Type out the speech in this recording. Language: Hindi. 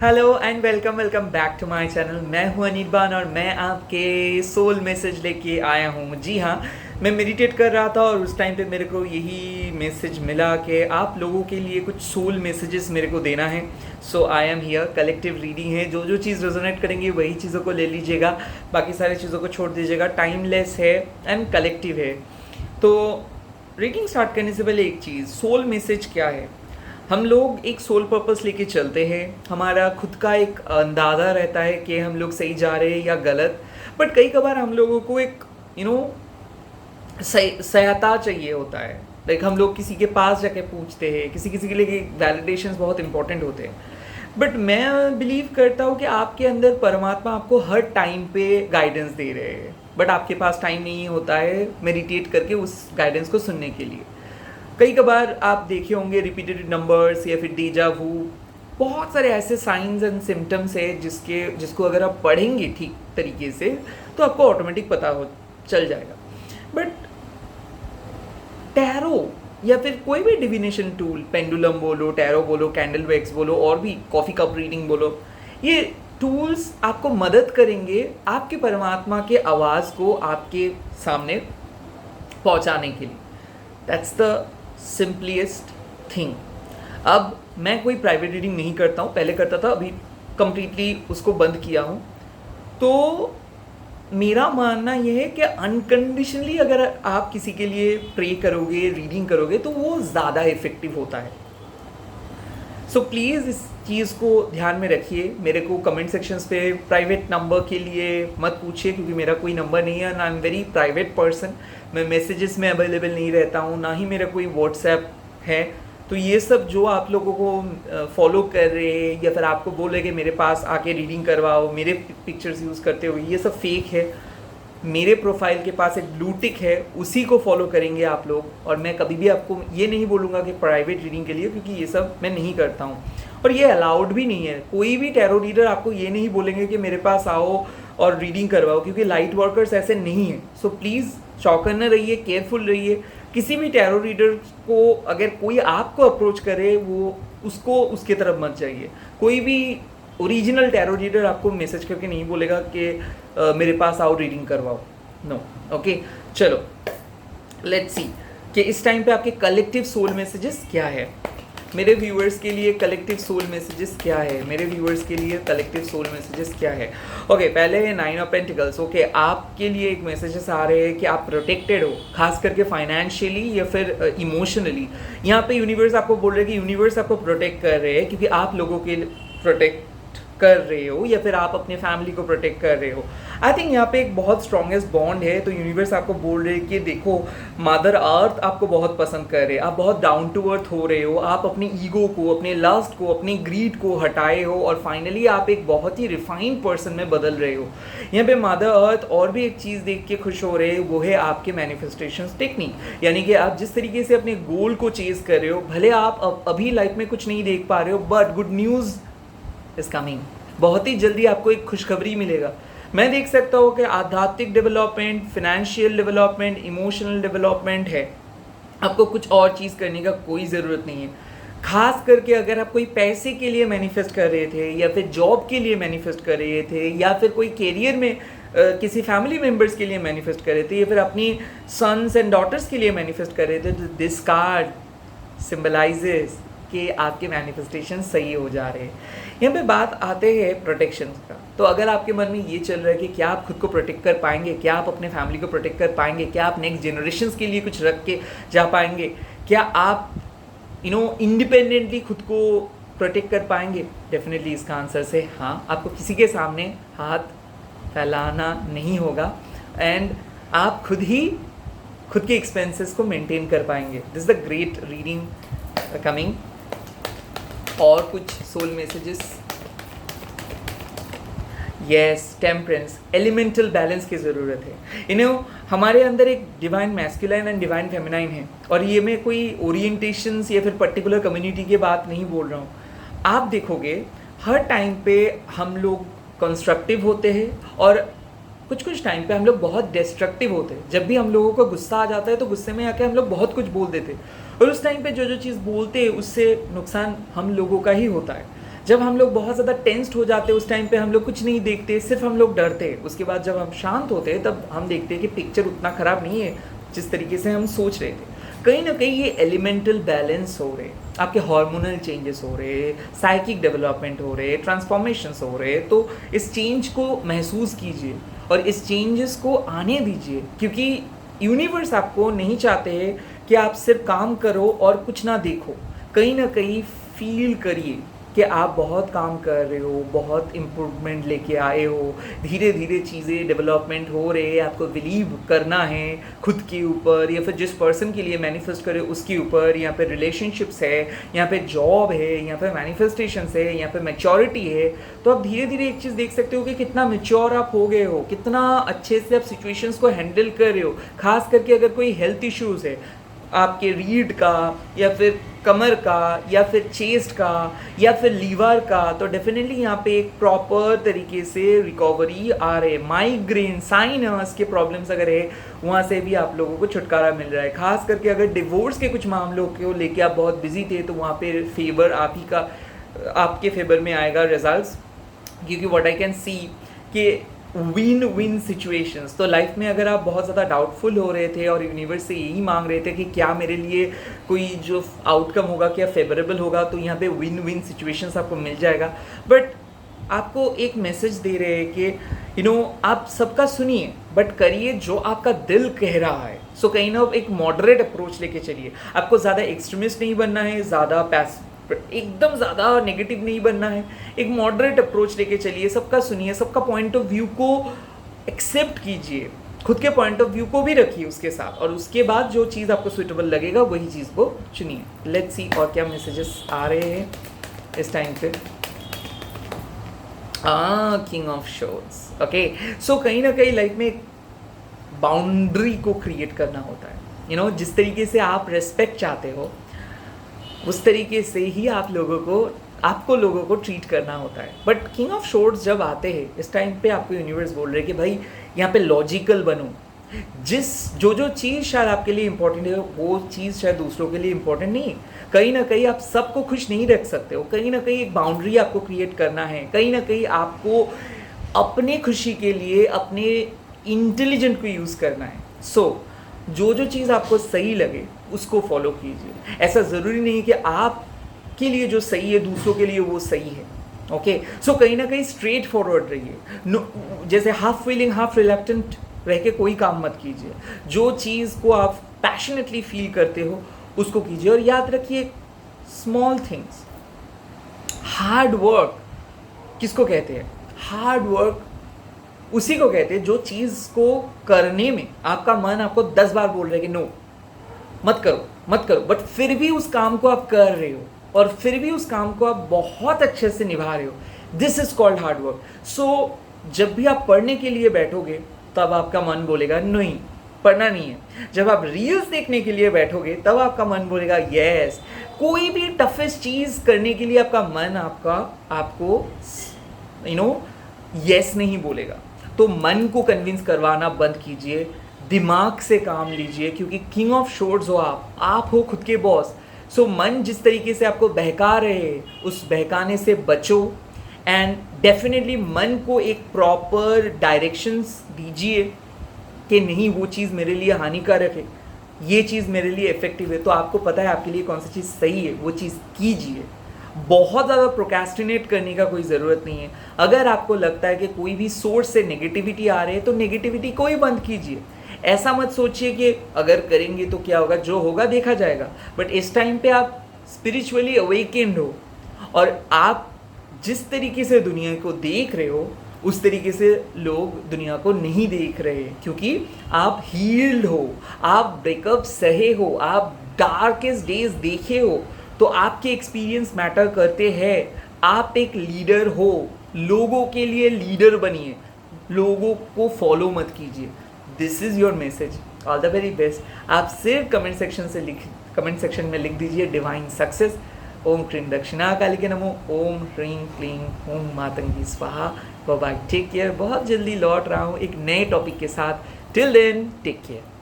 Hello and welcome welcome back to my channel. मैं हूं अनिर्बान और मैं आपके सोल मैसेज लेके आया हूं। जी हाँ, मैं मेडिटेट कर रहा था और उस टाइम पे मेरे को यही मैसेज मिला कि आप लोगों के लिए कुछ सोल मैसेजेस मेरे को देना है। So I am here. Collective reading है, जो जो चीज़ रेजोनेट करेंगी वही चीज़ों को ले लीजिएगा, बाकी सारी चीज़ों को छोड़ दीजिएगा। टाइमलेस है एंड कलेक्टिव है। तो रीडिंग स्टार्ट करने से पहले एक चीज़, सोल मैसेज क्या है। हम लोग एक सोल पर्पस लेके चलते हैं, हमारा खुद का एक अंदाज़ा रहता है कि हम लोग सही जा रहे हैं या गलत। बट कई कबार हम लोगों को एक सहायता चाहिए होता है। लाइक हम लोग किसी के पास जाके पूछते हैं, किसी किसी के लिए वैलिडेशंस बहुत इंपॉर्टेंट होते हैं। बट मैं बिलीव करता हूँ कि आपके अंदर परमात्मा आपको हर टाइम पे गाइडेंस दे रहे हैं, बट आपके पास टाइम नहीं होता है मेडिटेट करके उस गाइडेंस को सुनने के लिए। कई कबार आप देखे होंगे रिपीटेड नंबर्स या फिर डेजा वू, बहुत सारे ऐसे साइंस एंड सिम्टम्स है जिसको अगर आप पढ़ेंगे ठीक तरीके से तो आपको ऑटोमेटिक पता हो चल जाएगा। बट टैरो या फिर कोई भी डिविनेशन टूल, पेंडुलम बोलो, टैरो बोलो, कैंडल वैक्स बोलो, और भी कॉफ़ी कप रीडिंग बोलो, ये टूल्स आपको मदद करेंगे आपके परमात्मा के आवाज़ को आपके सामने पहुंचाने के लिए। That's the simplest thing. अब मैं कोई प्राइवेट रीडिंग नहीं करता हूँ, पहले करता था, अभी कम्प्लीटली उसको बंद किया हूँ। तो मेरा मानना यह है कि अनकंडीशनली अगर आप किसी के लिए प्रे करोगे, रीडिंग करोगे, तो वो ज़्यादा इफ़ेक्टिव होता है। सो प्लीज़ इस चीज़ को ध्यान में रखिए। मेरे को कमेंट सेक्शंस पे प्राइवेट नंबर के लिए मत पूछिए, क्योंकि मेरा कोई नंबर नहीं है, ना I am very private person. मैं मैसेजेस में अवेलेबल नहीं रहता हूँ, ना ही मेरा कोई व्हाट्सएप है। तो ये सब जो आप लोगों को फॉलो कर रहे हैं या फिर आपको बोल रहे कि मेरे पास आके रीडिंग करवाओ, मेरे पिक्चर्स यूज़ करते हो, ये सब फेक है। मेरे प्रोफाइल के पास एक ब्लू टिक है, उसी को फॉलो करेंगे आप लोग। और मैं कभी भी आपको ये नहीं बोलूँगा कि प्राइवेट रीडिंग के लिए, क्योंकि ये सब मैं नहीं करता हूँ और ये अलाउड भी नहीं है। कोई भी टैरो रीडर आपको ये नहीं बोलेंगे कि मेरे पास आओ और रीडिंग करवाओ, क्योंकि लाइट वर्कर्स ऐसे नहीं हैं। सो प्लीज़ चौकन्ना रहिए, केयरफुल रहिए। किसी भी टैरो रीडर को अगर कोई आपको अप्रोच करे, वो उसको उसके तरफ मत जाइए। कोई भी ओरिजिनल टैरो रीडर आपको मैसेज करके नहीं बोलेगा कि मेरे पास आओ रीडिंग करवाओ। नो। ओके, चलो लेट्स सी कि इस टाइम पे आपके कलेक्टिव सोल मैसेजेस क्या है। मेरे व्यूअर्स के लिए कलेक्टिव सोल मैसेजेस क्या है, मेरे व्यूअर्स के लिए कलेक्टिव सोल मैसेजेस क्या है। ओके, पहले है 9 ऑफ पेंटिकल्स। ओके, आपके लिए एक मैसेजेस आ रहे हैं कि आप प्रोटेक्टेड हो, खास करके फाइनेंशियली या फिर इमोशनली। यहाँ पे यूनिवर्स आपको बोल रहे हैं कि यूनिवर्स आपको प्रोटेक्ट कर रहे हैं, क्योंकि आप लोगों के प्रोटेक्ट कर रहे हो या फिर आप अपने फैमिली को प्रोटेक्ट कर रहे हो। आई थिंक यहाँ पे एक बहुत स्ट्रॉन्गेस्ट बॉन्ड है। तो यूनिवर्स आपको बोल रहे हैं कि देखो, मदर अर्थ आपको बहुत पसंद कर रहे हैं, आप बहुत डाउन टू अर्थ हो रहे हो, आप अपनी ईगो को, अपने लस्ट को, अपनी ग्रीड को हटाए हो और फाइनली आप एक बहुत ही रिफाइंड पर्सन में बदल रहे हो। यहाँ पे मदर अर्थ और भी एक चीज़ देख के खुश हो रहे हैं, वो है आपके मैनिफेस्टेशन टेक्निक। यानी कि आप जिस तरीके से अपने गोल को चेज कर रहे हो, भले आप अभी लाइफ में कुछ नहीं देख पा रहे हो, but good news is coming. बहुत ही जल्दी आपको एक खुशखबरी मिलेगा। मैं देख सकता हूँ कि आध्यात्मिक development, financial development, emotional development है। आपको कुछ और चीज़ करने का कोई ज़रूरत नहीं है। खास करके अगर आप कोई पैसे के लिए मैनिफेस्ट कर रहे थे या फिर जॉब के लिए मैनिफेस्ट कर रहे थे या फिर कोई कैरियर में किसी फैमिली मेम्बर्स के लिए मैनिफेस्ट कर रहे थे या फिर अपनी सन्स एंड डॉटर्स के लिए मैनिफेस्ट कर रहे थे, तो दिस कार्ड सिंबलाइजेस कि आपके मैनिफेस्टेशन सही हो जा रहे हैं। यहाँ पे बात आते हैं प्रोटेक्शन का। तो अगर आपके मन में ये चल रहा है कि क्या आप खुद को प्रोटेक्ट कर पाएंगे, क्या आप अपने फैमिली को प्रोटेक्ट कर पाएंगे, क्या आप नेक्स्ट जनरेशन्स के लिए कुछ रख के जा पाएंगे, क्या आप इंडिपेंडेंटली खुद को प्रोटेक्ट कर पाएंगे, डेफिनेटली इसका आंसर से हाँ। आपको किसी के सामने हाथ फैलाना नहीं होगा एंड आप खुद के एक्सपेंसेस को मेंटेन कर पाएंगे। This the great reading coming. और कुछ soul messages, yes, temperance, elemental balance की ज़रूरत है। हमारे अंदर एक divine masculine and divine feminine है, और ये मैं कोई ओरिएंटेशंस या फिर पर्टिकुलर कम्युनिटी की बात नहीं बोल रहा हूँ। आप देखोगे हर टाइम पे हम लोग कंस्ट्रक्टिव होते हैं और कुछ टाइम पे हम लोग बहुत डिस्ट्रक्टिव होते हैं। जब भी हम लोगों को गुस्सा आ जाता है तो गुस्से में आके हम लोग बहुत कुछ बोल देते हैं, और उस टाइम पे जो चीज़ बोलते हैं उससे नुकसान हम लोगों का ही होता है। जब हम लोग बहुत ज़्यादा टेंस्ड हो जाते हैं उस टाइम पे हम लोग कुछ नहीं देखते, सिर्फ हम लोग डरते हैं। उसके बाद जब हम शांत होते हैं तब हम देखते हैं कि पिक्चर उतना ख़राब नहीं है जिस तरीके से हम सोच रहे थे। कहीं ना कहीं ये एलिमेंटल बैलेंस हो रहे, आपके हार्मोनल चेंजेस हो रहे, साइकिक डेवलपमेंट हो रहे, ट्रांसफॉर्मेशंस हो रहे। तो इस चेंज को महसूस कीजिए और इस चेंजेस को आने दीजिए, क्योंकि यूनिवर्स आपको नहीं चाहते हैं कि आप सिर्फ काम करो और कुछ ना देखो। कहीं ना कहीं फील करिए कि आप बहुत काम कर रहे हो, बहुत इम्प्रूवमेंट लेके आए हो, धीरे धीरे चीज़ें डेवलपमेंट हो रहे हैं। आपको बिलीव करना है खुद के ऊपर या फिर जिस पर्सन के लिए मैनिफेस्ट करे उसके ऊपर। यहाँ पे रिलेशनशिप्स है, यहाँ पे जॉब है, यहाँ पे मैनिफेस्टेशंस है, यहाँ पे मैच्योरिटी है। तो आप धीरे धीरे एक चीज़ देख सकते हो कि कितना मैच्योर आप हो गए हो, कितना अच्छे से आप सिचुएशंस को हैंडल कर रहे हो। खास करके अगर कोई हेल्थ इश्यूज़ है आपके रीढ़ का या फिर कमर का या फिर चेस्ट का या फिर लीवर का, तो डेफिनेटली यहाँ पे एक प्रॉपर तरीके से रिकवरी आ रहे। माइग्रेन, साइनस के प्रॉब्लम्स अगर है वहाँ से भी आप लोगों को छुटकारा मिल रहा है। खास करके अगर डिवोर्स के कुछ मामलों को लेके आप बहुत बिजी थे तो वहाँ पे फेवर आप ही का, आपके फेवर में आएगा रिजल्ट्स। क्योंकि व्हाट आई कैन सी कि विन विन सिचुएशंस। तो लाइफ में अगर आप बहुत ज़्यादा डाउटफुल हो रहे थे और यूनिवर्स से यही मांग रहे थे कि क्या मेरे लिए कोई जो आउटकम होगा क्या फेवरेबल होगा, तो यहाँ पे विन विन सिचुएशंस आपको मिल जाएगा। बट आपको एक मैसेज दे रहे हैं कि आप सबका सुनिए बट करिए जो आपका दिल कह रहा है। सो कहीं ना एक मॉडरेट अप्रोच लेके चलिए। आपको ज़्यादा एक्सट्रीमिस्ट नहीं बनना है, ज़्यादा एकदम ज़्यादा नेगेटिव नहीं बनना है। एक मॉडरेट अप्रोच लेके चलिए, सबका सुनिए, सबका पॉइंट ऑफ व्यू को एक्सेप्ट कीजिए, खुद के पॉइंट ऑफ व्यू को भी रखिए उसके साथ, और उसके बाद जो चीज़ आपको सुइटेबल लगेगा वही चीज़ को चुनिए। लेट्स सी और क्या मैसेजेस आ रहे हैं इस टाइम पे। King of shores. ओके, सो कहीं ना कहीं लाइफ में बाउंड्री को क्रिएट करना होता है। जिस तरीके से आप रेस्पेक्ट चाहते हो उस तरीके से ही आपको लोगों को ट्रीट करना होता है। बट किंग ऑफ शोर्ड्स जब आते हैं इस टाइम पे आपको यूनिवर्स बोल रहे हैं कि भाई यहाँ पे लॉजिकल बनो। जो चीज़ शायद आपके लिए इंपॉर्टेंट है वो चीज़ शायद दूसरों के लिए इंपॉर्टेंट नहीं है। कहीं ना कहीं आप सबको खुश नहीं रख सकते हो, कहीं ना कहीं एक बाउंड्री आपको क्रिएट करना है। कहीं ना कहीं आपको अपने खुशी के लिए अपने इंटेलिजेंट को यूज़ करना है। जो चीज़ आपको सही लगे उसको फॉलो कीजिए। ऐसा ज़रूरी नहीं कि आपके लिए जो सही है दूसरों के लिए वो सही है। ओके, सो कहीं ना कहीं स्ट्रेट फॉरवर्ड रहिए। जैसे हाफ विलिंग हाफ रिलक्टेंट रह के कोई काम मत कीजिए। जो चीज़ को आप पैशनेटली फील करते हो उसको कीजिए। और याद रखिए स्मॉल थिंग्स, हार्ड वर्क किसको कहते हैं? हार्ड वर्क उसी को कहते हैं जो चीज़ को करने में आपका मन आपको 10 बार बोल रहा है कि नो मत करो, बट फिर भी उस काम को आप कर रहे हो और फिर भी उस काम को आप बहुत अच्छे से निभा रहे हो। This is called hard work. So जब भी आप पढ़ने के लिए बैठोगे तब आपका मन बोलेगा नहीं पढ़ना नहीं है। जब आप रील्स देखने के लिए बैठोगे तब आपका मन बोलेगा यस। कोई भी टफेस्ट चीज़ करने के लिए आपका मन आपको यस नहीं बोलेगा। तो मन को कन्विंस करवाना बंद कीजिए, दिमाग से काम लीजिए, क्योंकि किंग ऑफ शोर्ड्स हो आप हो खुद के बॉस। सो मन जिस तरीके से आपको बहका रहे उस बहकाने से बचो एंड डेफिनेटली मन को एक प्रॉपर डायरेक्शंस दीजिए कि नहीं वो चीज़ मेरे लिए हानिकारक है, ये चीज़ मेरे लिए इफेक्टिव है। तो आपको पता है आपके लिए कौन सी चीज़ सही है, वो चीज़ कीजिए। बहुत ज़्यादा प्रोक्रेस्टिनेट करने का कोई ज़रूरत नहीं है। अगर आपको लगता है कि कोई भी सोर्स से नेगेटिविटी आ रही है तो नेगेटिविटी को ही बंद कीजिए। ऐसा मत सोचिए कि अगर करेंगे तो क्या होगा, जो होगा देखा जाएगा। बट इस टाइम पे आप स्पिरिचुअली अवेकेंड हो और आप जिस तरीके से दुनिया को देख रहे हो उस तरीके से लोग दुनिया को नहीं देख रहे, क्योंकि आप हील्ड हो, आप ब्रेकअप सहे हो, आप डार्केस्ट डेज देखे हो। तो आपके एक्सपीरियंस मैटर करते हैं। आप एक लीडर हो, लोगों के लिए लीडर बनिए, लोगों को फॉलो मत कीजिए। This is your message. All the very best. आप सिर्फ कमेंट सेक्शन में लिख दीजिए डिवाइन सक्सेस। ओम क्रीं दक्षिणा कालिके नमो, ओम ह्रीं क्लीं हूं मातंगी स्वाहा। Bye bye, take care. बहुत जल्दी लौट रहा हूँ एक नए टॉपिक के साथ। Till then take care.